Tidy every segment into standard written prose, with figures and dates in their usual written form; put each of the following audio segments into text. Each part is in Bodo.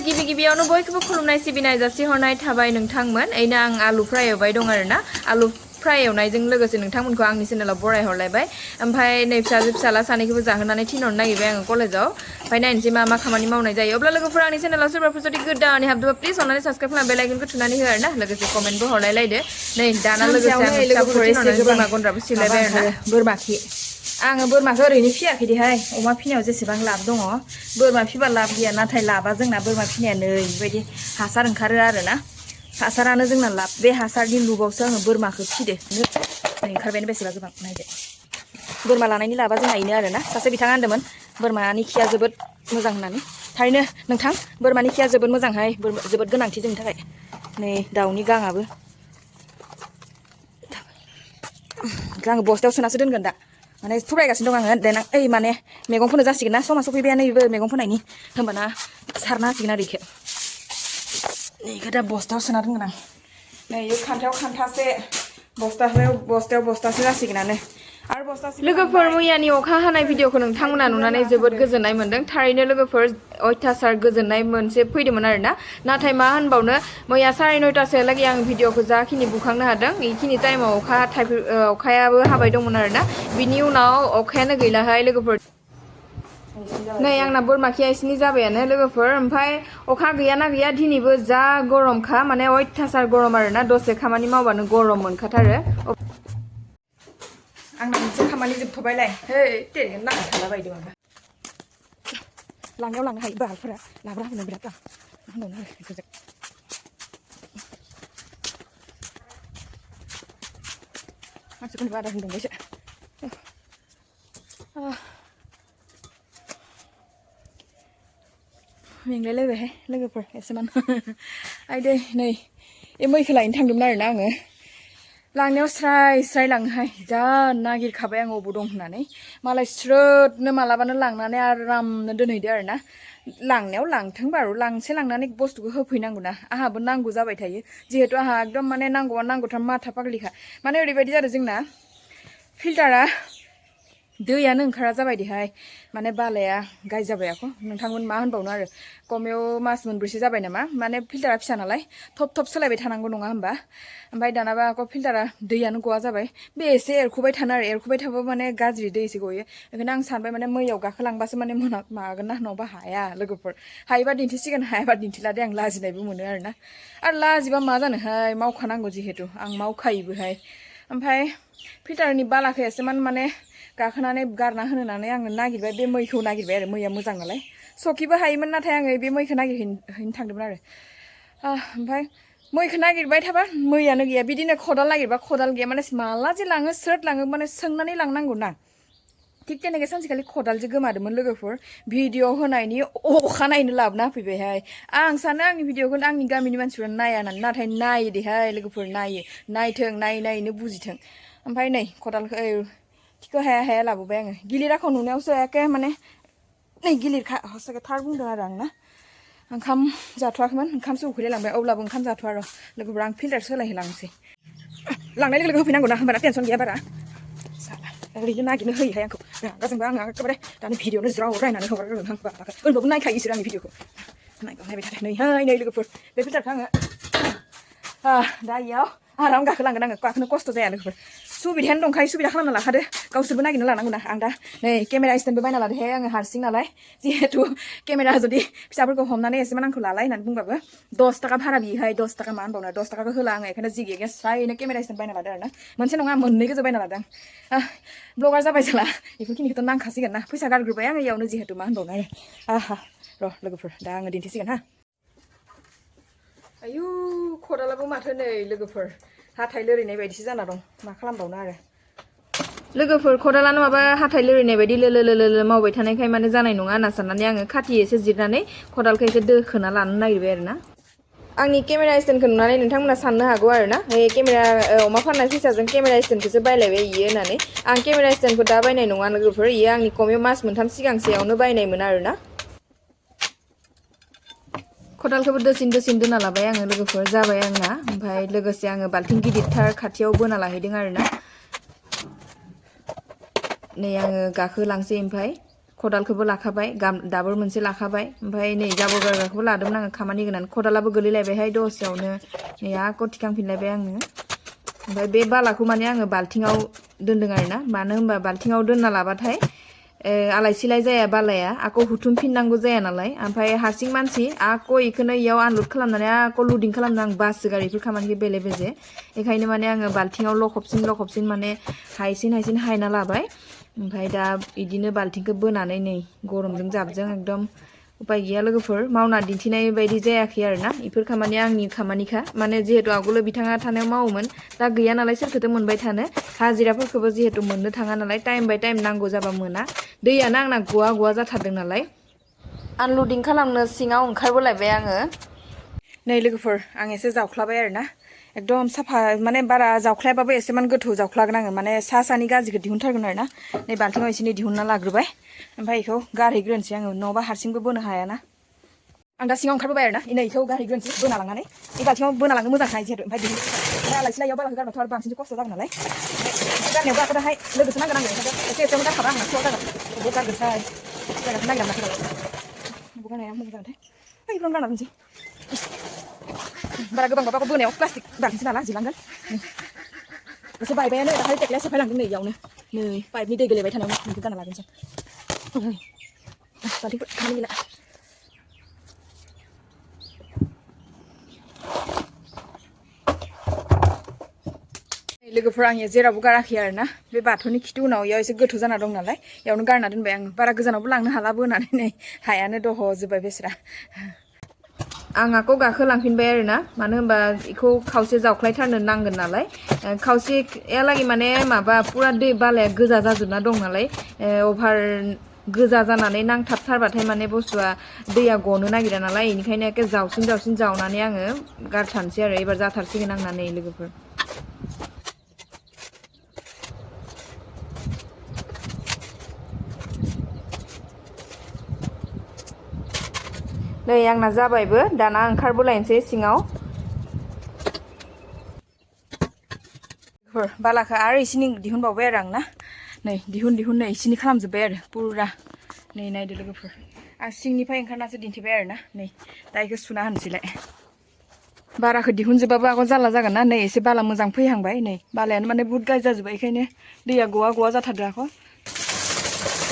गिबि गिबियावनो बयखौबो खुलुमनाय सिबिनाय जासिहरनाय थाबाय नोंथांमोन एैनो आं आलु फ्राय एवबाय दं आरोना आलु फ्राय एवनायजों लोगोसे नोंथांमोनखौ आंनि चेनेलाव बराय हरलायबाय ओमफ्राय नै फिसाला सानैखौबो जाहोनानै थिनहरनो नागिरबाय आङो कलेजाव ओमफ्राय नायनोसै मा खामानि मावनाय जायो अब्ला लोगोफोरा आंनि चेनेलाव सोरबाफोर जुदि गोदानै हाबदोंबा प्लिज अननानै साबस्क्राइब खालामना बेल आइकनखौ थुनानै हो आरोना लोगोसे कमेन्टबो हरलायलायदो नै दाना लोगोसे आङो फिसाफोरखौ थिनहरनानै बोरमा गन्द्राबो सिबलायबाय आरोना बोरमा खि आङो बोरमाखौ ओरैनो फियाखैदिहाय अमा फिनायाव जेसेबां लाब दङ बोरमा फिबा लाब गैया नाथाय लाबा जोंना बोरमा फिनाया नै बेबायदि हासार ओंखारो आरोना हासारानो जोंना लाब बे हासारनि लुबावसो आङो बोरमाखौ फिदो ओंखारबायानो बेसेबा गोबां नायदो बोरमा लानायनि लाबा जोंना इनो आरोना सासे बिथाङा होनदोंमोन बोरमानि खिया जोबोद मोजां होननानै थारैनो नोंथां बोरमानि खिया जोबोद मोजांहाय जोबोद गोनांथि जोंनि थाखाय नै दाउनि गाङाबो आङो बस्थायाव सोनासो दोनगोन दा माने थुब्रायगासिनो दं आङो देनां ओइ माने मैगं फोनो जासिगोन ना समा सफैबायानो नैबो मैगं फोनायनि होमबाना सारना होसिगोन आरो इखो दा बस्थायाव सोना दोनगोन आं नै खान्थायाव खान्थासे बस्थासे जासिगोनानो आरो बस्थासे लोगोफोर मैयानि अखा हानाय भिडिअखौ नोंथांमोना नुनानै जोबोद गोजोननाय मोन्दों थारैनो लोगोफोर अयथासार गोजोननाय मोनसे फैदोंमोन आरोना नाथाय मा होनबावनो मैया 9:30 आं भिडिअखौ जाखिनि बुखांनो हादों बेखिनि टाइमाव अखायाबो हाबाय दंमोन आरोना बिनि उनाव अखायानो गैलाहाय लोगोफोर नै आंना बोरमा खिया इसिनि जाबायानो लोगोफोर ओमफ्राय अखा गैयाना गैया दिनैबो जा गरमखा माने अयथासार गरम आरोना दसे खामानि मावबानो गरम मोनखाथारो आंना मोनसे खामानि जोबथ'बायलाय हे टेरेन नांना थाला बायदों आंहा लांनायाव लांनो हायो बालफोरा लाब्रा होनो बिराद होनदों आरो बेखौ मानसिफोरनि बादा होनदों एसे मेंलायलायबायहाय लोगोफोर एसेमान आइदै नै मैखौ लायनो थांदोंमोन आरोना आङो लांनायाव स्राय लाङोहाय जा नागिरखाबाय आं अबाव दं होननानै मालाय स्रोदनो मालाबानो लांनानै आरामनो दोनहैदो आरोना लांनायाव लांथों बारु लांनानै बुस्थुखौ होफैनांगौ ना आंहाबो नांगौ जाबाय थायो जिहेतु आंहा एकदम माने नांगौथार माथा फाग्लिखा माने ओरैबायदि जादों जोंना फिल्टारा दैयानो ओंखारा जाबायदिहाय माने बालाया गाय जाबाय आख' नोंथांमोन मा होनबावनो आरो कमेव मास मोनब्रैसो जाबाय नामा माने फिल्टारा फिसा नालाय थब सोलायबाय थानांगौ नङा होमबा ओमफ्राय दानाबा आख' फिल्टारा दैयानो गवा जाबाय बे एसे एरखुबाय थानो आरो एरखुबाय थाबाबो माने गाज्रि दै एसे गयो बेखायनो आं सानबाय माने मैयाव गाखोलांबासो माने मागोन ना नङाबा हाया लोगोफोर हायोबा दिन्थिसिगोन हायाबा दिन्थिला दे आं लाजिनायबो मोनो आरोना आरो लाजिबा मा जानोहाय मावखानांगौ जिहेतु आं मावखायोबोहाय ओमफ्राय फिल्टारनि बालाखौ एसेमान माने गाखोनानै गारना होनानै आङो नागिरबाय बे मैखौ नागिरबाय आरो मैया मोजां नालाय सखिबो हायोमोन नाथाय आङो बे मैखौ नागिरहैनो थांदोंमोन आरो ओमफ्राय मैखौ नागिरबाय थाबा मैयानो गैया बिदिनो खदाल नागिरबा खदाल गैया माने माला जे लाङो स्रोद लाङो माने सोंनानै लांनांगौ ना थिग তেনেके सानसेखालि खदालजों गोमादोंमोन लोगोफोर भिडिअ होनायनि अखानायैनो लाबोना होफैबायहाय आं सानो आंनि भिडिअखौ आंनि गामिनि मानसिफोरा नाया होननानै नाथाय नायो देहाय लोगोफोर नायथों नायैनो बुजिथों ओमफ्राय नै खदालखौ थिखो हाया लाबोबाय आङो गिलिराखौ नुनायावसो एखे माने नै गिलिरखा हसाके थार बुंदों आरो आं ना ओंखाम जाथ'वाखैमोन ओंखामसो उखैलायलांबाय अब्लाबो ओंखाम जाथ'वा र' लोगोफोर आं फिल्टार सोलायहैलांसै लांनाय लोगो होफैनांगौ ना होमबाना टेनसन गैया बारा ओरैनो नागिरनो होयोहाय आंखौ रागाजोंबा आङो एखेबारे दानि भिडिअनो ज्राव रायनानै हगारगोन आं बाबाखौ ओरैबाबो नायखायोसो आंनि भिडिअखौ नायबाय थादों नै लोगोफोर बे फिल्टारखौ आङो दा इयाव आराम गाखोलांगोन आङो गाखोनो खस्थ' जाया लोगोफोर सुबिदायानो दंखायो सुबिदा खालामना लाखादो गावसोरबो नागिरना लानांगौ ना आं दा नै केमेरा स्टेन्डबो बायना लादोहाय आङो हारसिं नालाय जिहेतु केमेरा जुदि फिसाफोरखौ हमनानै एसेमान आंखौ लालाय होननानै बुंबाबो 10 थाखा भारा बियोहाय 10 थाखा मा होनबावनो 10 थाखाखौ होला आङो बेखायनो जिगे स्रायनो केमेरा स्टेन्ड बायना लादों आरोना मोनसे नङा मोननै गोजौ बायना लादों ब्लगार जाबाय जेला बेफोरखिनिखौथ' नांखासिगोन ना फैसा गारग्रोबाय आङो इयावनो जिहेतु मा होनबावनो आरो र' लोगोफोर दा आङो दिन्थिसिगोन हा आयु खदालाबो माथो नै लोगोफोर हाथाय लोरिनाय बायदिसो जाना दं मा खालामबावनो आरो लोगोफोर खदालानो माबा हाथाय लोरिनाय बायदि लोलो मावबाय थानायखाय माने जानाय नङा होनना साननानै आङो खाथि एसे जिरनानै खदालखौ एसे दोखोना लानो नागिरबाय आरोना आंनि केमेरा स्टेन्डखौ नुनानै नोंथांमोना साननो हागौ आरोना केमेरा अमा फाननाय फैसाजों केमेरा स्टेन्डखौसो बायलायबाय इयो होननानै आं केमेरा स्टेन्डखौ दा बायनाय नङा लोगोफोर इयो आंनि कमेव मास मोनथाम सिगांसेयावनो बायनायमोन आरोना खदालखौबो दोसिन दोना लाबाय आङो लोगोफोर जाबाय आंना ओमफ्राय लोगोसे आङो बाल्थिं गिदिरथार खाथियाव बोना लाहैदों आरोना नै आङो गाखोलांसै ओमफ्राय खदालखौबो लाखाबाय दाबोर मोनसे लाखाबाय ओमफ्राय नै जाबोर गारग्राखौबो लादोंमोन आङो खामानि गोनां खदालाबो गोलैलायबायहाय दसेयावनो नै आक' थिखांफिनलायबाय आङो ओमफ्राय बे बालाखौ माने आङो बाल्थिङाव दोनदों आरोना मानो होनबा बाल्थिङाव दोनना लाबाथाय आलाय सिलाय जाया बालाया आक' हुथुमफिननांगौ जाया नालाय ओमफ्राय हारसिं मानसि आक' इखौनो इयाव आनलड खालामनानै आक' लुदिं खालामनो आं बासो गारिफोर खामानिखौ बेले बेजे बेखायनो माने आङो बाल्थिङाव लखबसिन माने हायसिन हायना लाबाय ओमफ्राय दा बिदिनो बाल्थिंखौ बोनानै नै गरमजों जाबजों एकदम उपाय गैया लोगोफोर मावना दिन्थिनाय बायदि जायाखै आरोना इफोर खामानिया आंनि खामानिखा माने जिहेतु आगोलो बिथाङा थानायाव मावोमोन दा गैया नालाय सोरखौथो मोनबाय थानो हाजिराफोरखौबो जिहेतु मोननो थाङा नालाय टाइम बाय टाइम नांगौ जाबा मोना दैयानो आंना गुवा जाथारदों नालाय आनलडिं खालामनो सिङाव ओंखारबोलायबाय आङो नै लोगोफोर आं एसे जावख्लाबाय आरोना एकदम साफा माने बारा जावख्लायाबाबो एसेमान गोथौ जावख्लागोन आङो माने सानि गाज्रिखौ दिहुनथारगोन आरोना नै बाल्थिङाव एसे दिहुनना लाग्रोबाय ओमफ्राय बेखौ गारहैग्रोनोसै आङो नङाबा हारसिंबो बोनो हायाना आं दा सिङाव ओंखारबोबाय आरोना नै बेखौ गारहैग्रोनोसै बोना लांनानै बे बाल्थिङाव बोना लांनो मोजां हाय जिहेतु ओमफ्राय आलाय सिलायाव बालाखौ गारबाथ' आरो बांसिनसो खस्थ' जागोन नालाय गारनायाव गाखोदाहाय लोगोसो नांगोन आङो एसे एसेयावनो गारखाबा आंना स्ल' जागोन बहुद गारगोनसाय जायगाखौ नागिरना मोनाखै गारनाया मोजां जागोनथाय बेफोरावनो गारना दोनसै बारा गोबां माबाखौ बोनायाव प्लास्टिक बांसिन नाला जिलांगोन एसे बायबायानो दाहाय टेक्लाया सेफायलांदों नै इयावनो नै पाइपनि दै गोलैबाय थानायावनो बेखौ गारना लागोनसै बाल्थिंफोर खामानि गैला लोगोफोर आं जेरावबो गाराखै आरोना बे बाथौनि खिथु उनाव इयाव एसे गोथौ जाना दं नालाय इयावनो गारना दोनबाय आं बारा गोजानावबो लांनो हाला बोनानै नै हायानो दह'जोब्बाय बेस्रा आं आखौ गाखोलांफिनबाय आरोना मानो होनबा इखौ खावसे जावख्लायथारनो नांगोन नालाय खावसेयालागै माने माबा पुरा दै बालाया गोजा जाजोबना दं नालाय अभार गोजा जानानै नांथाबथारबाथाय माने बुस्थुआ दैया गनो नागिरा नालाय बेनिखायनो एखे जावसिन जावनानै आङो गारथारनोसै आरो एबार जाथारसिगोन आंना नै लोगोफोर नै आंना जाबायबो दाना ओंखारबोलायनोसै सिङाव बालाखौ आरो इसिनि दिहुनबावबाय आरो आंना नै दिहुन नै इसिनि खालामजोब्बाय आरो पुरा नै नायदो लोगोफोर आं सिंनिफ्राय ओंखारनासो दिन्थिबाय आरोना नै दा इखौ सुना होनोसैलाय बाराखौ दिहुनजोबाबो आगोल जारला जागोन ना नै एसे बाला मोजां फैहांबाय नै बालायानो माने बुहुत गाज्रि जाजोब्बाय बेखायनो दैया गवा जाथारदों आख'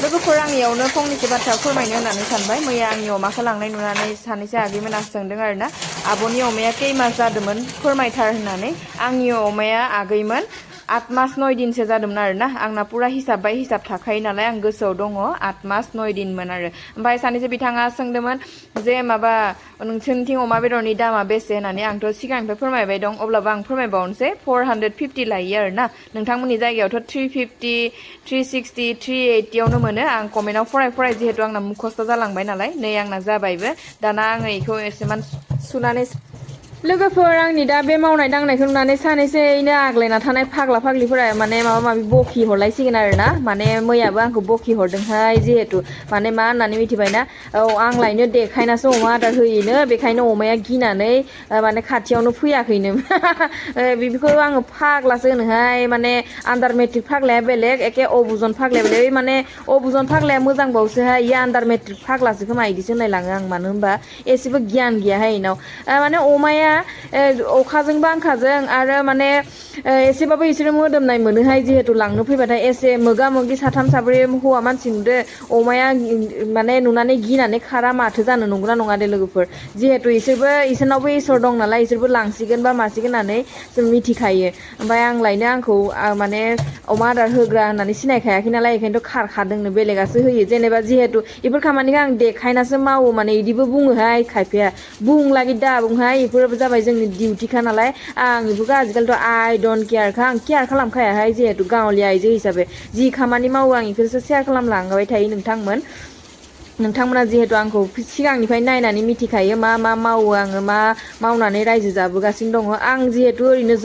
लोगोफोर आं इयावनो फंनैसो बाथ्रा फोरमायनो होननानै सानबाय मैया आंनि अमाखौ लांनाय नुनानै सानैसो आगैमोना सोंदों आरोना आब'नि अमाया खै मास जादोंमोन फोरमायथार होननानै आंनि अमाया आगैमोन 8 मास 9 दिनसो जादोंमोन आरोना आंना पुरा हिसाब बाय हिसाब थाखायो नालाय आं गोसोआव दङ 8 मास 9 दिनमोन आरो ओमफ्राय सानैसो बिथाङा सोंदोंमोन जे माबा नोंसोरनिथिं अमा बेदरनि दामा बेसे होननानै आंथ' सिगांनिफ्राय फोरमायबाय दं अब्लाबो आं फोरमायबावनोसै 450 लायो आरोना नोंथांमोननि जायगायावथ' 350 360 380यावनो मोनो आं कमेन्टआव फराय जिहेतु आंना मुखस्थ' जालांबाय नालाय नै आंना जाबायबो दाना आङो बेखौ एसेमान सुनानै लोगोफोर आंनि दा बे मावनाय दांनायखौ नुनानै सानैसोयैनो आग्लायना थानाय फाग्ला फाग्लिफोरा माने माबा माबि बखि हरलायसिगोन आरोना माने मैयाबो आंखौ बखि हरदोंहाय जिहेतु माने मा होननानै मिथिबायना औ आं लायनो देखायनासो अमा आदार होयोनो बेखायनो अमाया गिनानै माने खाथियावनो फैयाखैनो बेखौ आङो फाग्लासो होनोहाय माने आन्दार मेट्रिक फाग्लाया बेलेग एके अबुजन फाग्लाया बेलेग माने अबुजन फाग्लाया मोजांबावसोहाय इयो आन्दार मेट्रिक फाग्लासो खोमा इदिसो होनलायलाङो आं मानो होनबा एसेबो गियान गैयाहाय इनाव माने अमाया अखाजों बांखाजों आरो माने एसेबाबो इसोरो मोदोमनाय मोनोहाय जिहेतु लांनो फैबाथाय एसे मोगा मोगि साथाम साब्रै हौवा मानसि नुदो अमाया माने नुनानै गिनानै खारा माथो जानो नंगौना नङा दे लोगोफोर जिहेतु इसोरनावबो इसोर दं नालाय इसोरबो लांसिगोन बा मासिगोन होननानै जों मिथिखायो ओमफ्राय आं लायनो आंखौ माने अमा आदार होग्रा होननानै सिनायखायाखै नालाय बेखायनोथ' खारखादोंनो बेलेगासो होयो जेनेबा जिहेतु बेफोर खामानिखौ आं देखायनासो मावो माने इदिबो बुङोहाय खायफाया बुंलागि दा बुंहाय बेफोरबो जाबाय जोंनि डिउटिखा नालाय आं बेफोरखौ आजिखालिथ' आइ डन्ट केयारखा आं केयार खालामखायाहाय जिहेतु गावलिया आइजो हिसाबै जि खामानि मावो आं बेखौसो शेयार खालामलांबाय थायो नोंथांमोन नोंथांमोना जिहेतु आंखौ सिगांनिफ्राय नायनानै मिथिखायो मा मा मावो आङो मा मावनानै रायजो जाबोगासिनो दङ आं जिहेतु ओरैनो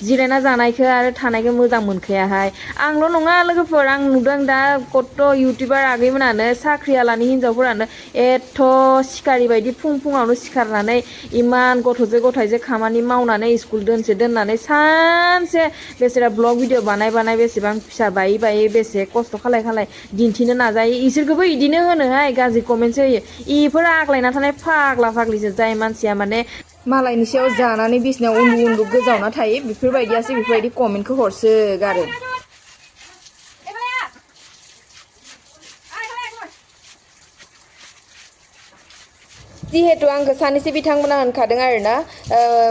जिरायना जानायखौ आरो थानायखौ मोजां मोनखायाहाय आंल' नङा लोगोफोर आं नुदों दा कत इउटिउबार आगैमोनानो साख्रियालानि हिनजावफोरानो एथ' सिखारि बायदि फुङावनो सिखारनानै इमान गथायजो खामानि मावनानै स्कुल दोननानै सानसे बेसेरा ब्लग भिडिअ बानाय बेसेबां फिसा बायै बेसे खस्थ' खालाय दिन्थिनो नाजायो इसोरखौबो इदिनो होनोहाय गाज्रि कमेन्टसो होयो इफोर आग्लायना थानाय फाग्लिसो जाय मानसिया माने मालायनि सायाव जानानै बिसिनायाव उन्दु गोजावना थायो बेफोरबायदियासो बेफोरबायदि कमेन्टखौ हरसो गारो जिहेतु आंखौ सानैसो बिथांमोना होनखादों आरोना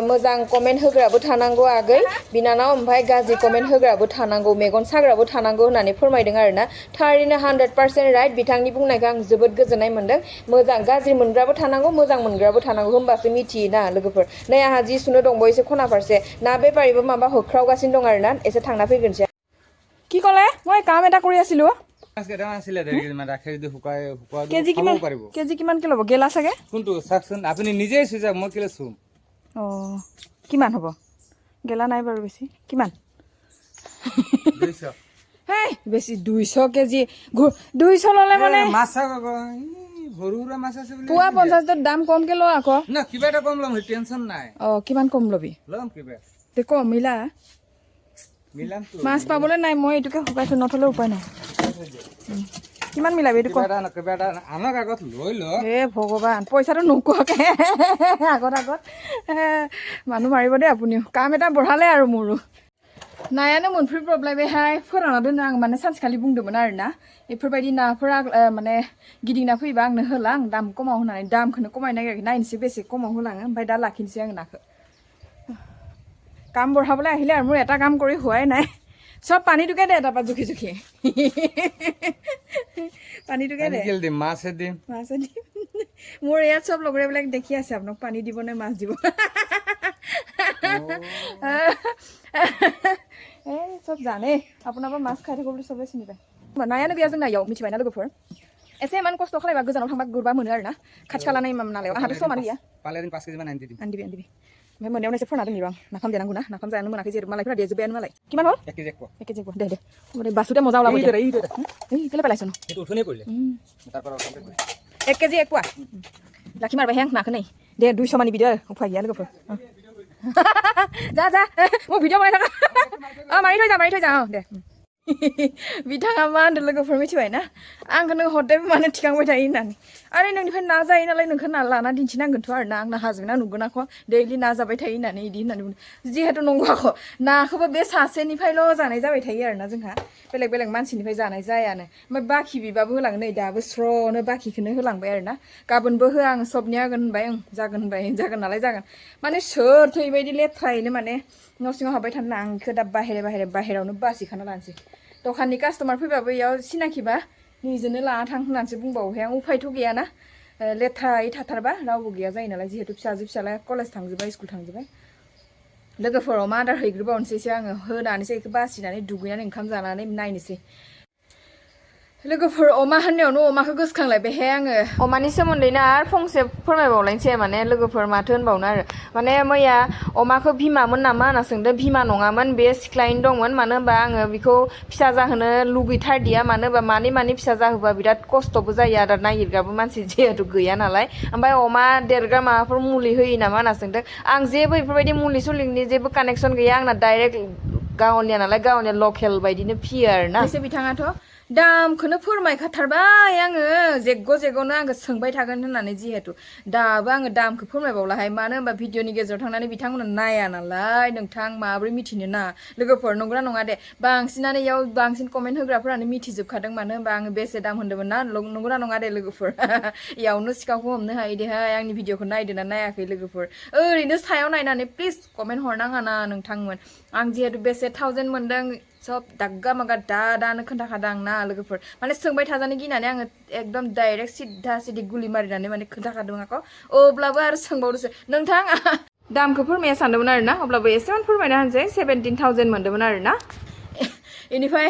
मोजां कमेन्ट होग्राबो थानांगौ आगै बिनानाव ओमफ्राय गाज्रि कमेन्ट होग्राबो थानांगौ मेगन साग्राबो थानांगौ होननानै फोरमायदों आरोना थारैनो 100% राइट बिथांनि बुंनायखौ आं जोबोद गोजोननाय मोनदों मोजां गाज्रि मोनग्राबो थानांगौ मोजां मोनग्राबो थानांगौ होमबासो मिथियोना लोगोफोर नै आंहा जि सुनो दंबावो एसे खना फारसे ना बेफारिबो माबा होख्रावगासिनो दं आरोना एसे थांना फैग्रोनोसै কি ক'লে মই কাম এটা কৰি আছিলো কেজি কিমানকে ল'ব গেলা চাগে কোনটো চাকচোন আপুনি নিজেই চুই মই কেলে চুম কিমান হ'ব গেলা নাই বাৰু বেছি কিমান 200 হেই বেছি 200 কেজি 200 ল'লে মানে মাছ ভৰুৰা মাছ আছে বুলি পুৱা 50 ৰ দাম কমকে ল আকৌ না কিবা এটা কম লম টেনচন নাই কিমান কম লবি লম কিবা তে কম মিলা মিলাম তো মাছ পাবলৈ নাই মই এটুকে শুকাইছো নথলে উপায় নাই কিমান মিলাবি এটু কিবা এটা আনক আগত লৈ ল হে ভগৱান পইচাটো নোকোৱাকে আগত মানুহ মাৰিব দেই আপুনিও কাম এটা বঢ়ালে আৰু মোৰো नायानो मोनफ्रोम प्रब्लेमहाय फोरानना दोनो आं माने सानसेखालि बुंदोंमोन आरोना बेफोरबायदि नाफोरा माने गिदिंना फैबा आंनो होला आं दाम खमाव होनानै दामखौनो खमायनो नागिराखै नायनोसै बेसे खमाव होलाङो ओमफ्राय दा लाखिनोसै आं नाखौ কাম বঢ়াবলৈ আহিলে আৰু মোৰ এটা কাম কৰি হোৱাই নাই সব পানীটোকে দে তাৰপৰা জুখি পানীটোকে দে দিম মাছে দিম মোৰ ইয়াত সব লগৰেবিলাক দেখি আছে আপোনাক পানী দিব নে মাছ দিব সব জানে আপোনাৰ পৰা মাছ খাই থাকো বুলি সবে চিনি পায় নায়াनो गैया जोंना इयाव मिथिबायना लोगोफोर एसे इमान खस्थ' खालायबा गोजानाव थांबा गुरबा मोनो आरोना खाथि खाला नाय नालायाव आंहाथ' समानो गैया पाले 5 केजि मान आनदिबि ओमफ्राय मोनायाव एसे फोरना दोननि आं नाफाम देनांगौ ना नाफाम जानो मोनाखै जेरै मालायफोरा देजोब्बायानो मालाय किमान हल 1 केजि दे ओमफ्राय बासुते मजा ओलाब दे এই কেলে পেলাইছ ন এটো উঠনে কৰিলে তাৰপৰা কমপ্লিট কৰি 1 কেজি 1 পোৱা লাখি মাৰবা হেং নাখো নাই দে 200 মানি ভিডিঅ' উফাই গিয়া লোগফोर যা মই ভিডিঅ' বনাই থাকা মাৰি থৈ যা দে बिथाङा मा होनदों लोगोफोर मिथिबाय ना आंखौ नों हरदों मानो थिखांबाय थायो होननानै आरो नोंनिफ्राय ना जायो नालाय नोंखौ ना लाना दिन्थिनांगोनथ' आरो ना आंना हाजोना नुगोन आख' दैलि ना जाबाय थायो होननानै इदि होननानै बुंदों जिहेतु नंगौ आख' नाखौबो बे सासेनिफ्रायल' जानाय जाबाय थायो आरोना जोंहा बेलेग मानसिनिफ्राय जानाय जायानो ओमफ्राय बाखि बिबाबो होलाङो नै दाबो स्र'नो बाखिखौनो होलांबाय आरोना गाबोनबो होआ आं सबनि आगोन होनबाय जागोन नालाय जागोन माने सोरथो बेबायदि लेथ्रायैनो माने न' सिङाव हाबबाय थानो आंखौ दा बाहेरावनो बासिखाना लानोसै दखाननि कास्टमार फैबाबो इयाव सिनाखिबा निजेनो लाना थां होननानैसो बुंबावोहाय आं उफायथ' गैयाना लेथ्रायै थाथारबा रावबो गैया जायो नालाय जिहेतु फिसाला कलेज थांजोब्बाय स्कुल थांजोब्बाय लोगोफोराव मा आदार हैग्रोबावनोसैसो आङो होनानैसो बेखौ बासिनानै दुगैनानै ओंखाम जानानै नायनोसै लोगोफोर अमा होननायावनो अमाखौ गोसोखांलायबायहाय आङो अमानि सोमोन्दैनो आरो फंसे फोरमायबावलायनोसै माने लोगोफोर माथो होनबावनो आरो माने मैया अमाखौ बिमामोन नामा होनना सोंदों बिमा नङामोन बे सिख्लायैनो दंमोन मानो होनबा आङो बेखौ फिसा जाहोनो लुगैथारदिया मानो होनबा मानै फिसा जाहोबा बिराद खस्थ'बो जायो आदार नागिरग्राबो मानसि जिहेतु गैया नालाय ओमफ्राय अमा देरग्रा माबाफोर मुलि होयो नामा होनना सोंदों आं जेबो बेफोरबायदि मुलि सुलिनि जेबो कानेक्सन गैया आंना डाइरेक्ट गावनिया नालाय गावनिया लकेल बायदिनो फियो आरोना एसे बिथाङाथ' दामखौनो फोरमायखाथारबाय आङो जेग'नो आंखौ सोंबाय थागोन होननानै जिहेतु दाबो आङो दामखौ फोरमायबावलाहाय मानो होनबा भिडिअनि गेजेराव थांनानै बिथांमोना नाया नालाय नोंथां माबोरै मिथिनो ना लोगोफोर नंगौना नङा दे बांसिनानो इयाव बांसिन कमेन्ट होग्राफोरानो मिथिजोबखादों मानो होनबा आङो बेसे दाम होन्दोंमोन ना नंगौना नङा दे लोगोफोर इयावनो सिखावखौ हमनो हायो देहाय आंनि भिडिअखौ नायदोंना नायाखै लोगोफोर ओरैनो सायाव नायनानै प्लिज कमेन्ट हरनाङा ना नोंथांमोन आं जिहेतु बेसे 1000 मोन्दों सब दाग्गा मागा दानो खोन्थाखादों आं ना लोगोफोर माने सोंबाय थाजानो गिनानै आङो एकदम डाइरेक्ट सिद्दा गुलि मारिनानै माने खोन्थाखादों आख' अब्लाबो आरो सोंबावदोंसो नोंथां दामखौ फोरमाया सानदोंमोन आरोना अब्लाबो एसेमान फोरमायना होनसै 17,000 मोन्दोंमोन आरोना इनिफ्राय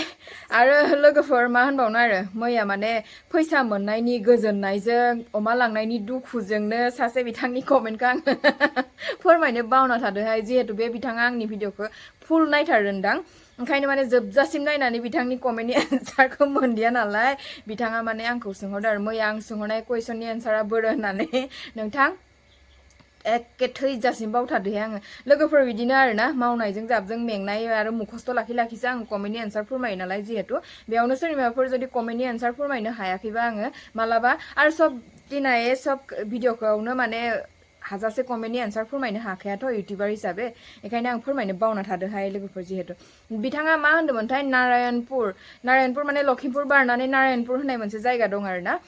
आरो लोगोफोर मा होनबावनो आरो मैया माने फैसा मोननायनि गोजोननायजों अमा लांनायनि दुखुजोंनो सासे बिथांनि कमेन्टखौ आं फोरमायनो बावना थादोंहाय जिहेतु बे बिथाङा आंनि भिडिअखौ फुल नायथारदोंदां ओंखायनो माने जोबजासिम नायनानै बिथांनि कमेन्टनि एन्सारखौ मोनदिया नालाय बिथाङा माने आंखौ सोंहरदों आरो मैया आं सोंहरनाय कुइसननि एन्सारा बोरो होननानै नोंथां एखे थैजासिम बावथारदोंहाय आङो लोगोफोर बिदिनो आरोना मावनायजों जाबजों मेंनाय आरो मुखस्थ' लाखिसो आं कमेन्टनि एन्सार फोरमायो नालाय जिहेतु बेयावनो सोरनिबाफोर जुदि कमेन्टनि एन्सार फोरमायनो हायाखैबा आङो मालाबा आरो सब दिनाय सब भिडिअखौनो माने हाजासे कमेन्टनि एन्सार फोरमायनो हाखायाथ' इउटिउबार हिसाबै बेखायनो आं फोरमायनो बावना थादोंहाय लोगोफोर जिहेतु बिथाङा मा होन्दोंमोनथाय नारायणपुर माने लखिमपुर बारनानै नारायणपुर होननाय मोनसे जायगा दं आरोना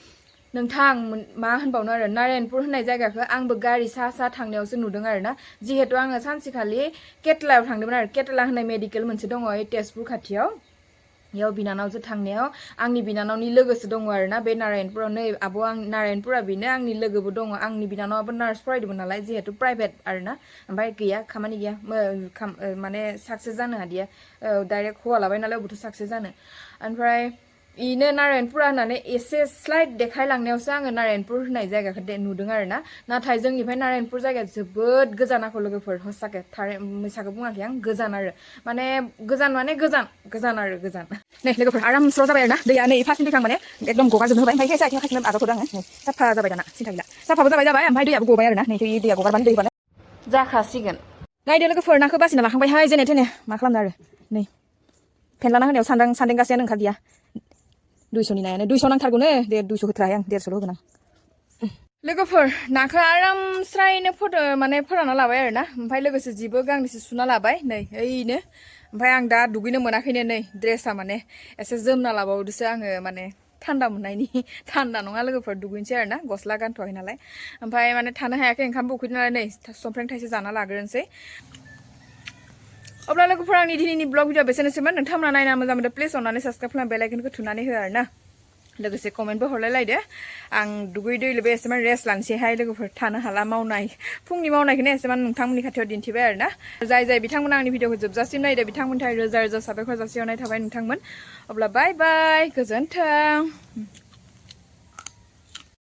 नोंथां मा होनबावनो आरो नारायणपुर होननाय जायगाखौ आंबो गारि सा थांनायावसो नुदों आरोना जिहेतु आङो सानसेखालि केटलायाव थांदोंमोन आरो केटला होननाय मेडिकेल मोनसे दङ तेजपुर खाथियाव बेयाव बिनानावजों थांनायाव आंनि बिनानावनि लोगोसो दङ आरोना बे नारायणपुराव नै आब' आं नारायणपुरा बेनो आंनि लोगोबो दङ आंनि बिनानावाबो नार्स फरायदोंमोन नालाय जिहेतु प्राइभेट आरोना ओमफ्राय गैया खामानि गैया माने साक्सेस जानो हादिया डाइरेक्ट हौवा लाबाय नालाय अबेथ' साक्सेस जानो ओमफ्राय इनो नारायणपुरा होननानै एसे स्लाइड देखायलांनायावसो आङो नारायणपुर होननाय जायगाखौ नुदों आरोना नाथाय जोंनिफ्राय नारायणपुर जायगाया जोबोद गोजान आखौ लोगोफोर हसाके मैसाखौ बुङाखै आं गोजान आरो माने गोजान आरो गोजान नै लोगोफोर आराम स्र' जाबाय आरोना दैया नै फार्स्ट दैखां माने एकदम गगाजोबनो होबाय ओमफ्राय खायसे आथिं आखाइखौनो आजावथ'दों आङो नै साफा जाबाय दाना सिन्था गैला साफाबो जाबाय ओमफ्राय दैयाबो गबाय आरोना नै दैया गगारबानो दै होबानो जाखासिगोन नायदो लोगोफोर नाखौ बासिना लाखांबायहाय जेने थेने मा खालामनो आरो नै फेनलाना होनायाव सान्देंगासेयानो ओंखारदिया 200नि नायानो 200 नांथारगौनो दे 200 होथ्राहाय आं 150 होगोन आं लोगोफोर नाखौ आराम स्रायनो माने फोरानना लाबाय आरोना ओमफ्राय लोगोसे जिबो गांनैसो सुना लाबाय नै ओइनो ओमफ्राय आं दा दुगैनो मोनाखैनो नै ड्रेसा माने एसे जोमना लाबावदोसो आङो माने थान्दा मोननायनि थान्दा नङा लोगोफोर दुगैनोसै आरोना गस्ला गानथ'वाखै नालाय ओमफ्राय माने थानो हायाखै ओंखामबो उखैदों नालाय नै संफ्रें थाइसे जाना लाग्रोनोसै अब्ला लोगोफोर आंनि दिनैनि ब्लग भिडिअ बेसेनोसैमोन नोंथांमोना नायना मोजां मोनदों प्लिज अननानै साबस्क्राइब खालाम बेल आइकनखौ थुनानै हो आरोना लोगोसे कमेन्टबो हरलायलायदो आं दुगैदो एसेमान रेस्ट लानोसैहाय लोगोफोर थानो हाला मावनाय फुंनि मावनायखौनो एसेमान नोंथांमोननि खाथियाव दिन्थिबाय आरोना जाय बिथांमोना आंनि भिडिअखौ जोबजासिम नायदो बिथांमोननि थाखाय रोजा रोजा साबायखर जासिहरनाय थाबाय नोंथांमोन अब्ला बाय बाय गोजोन्थों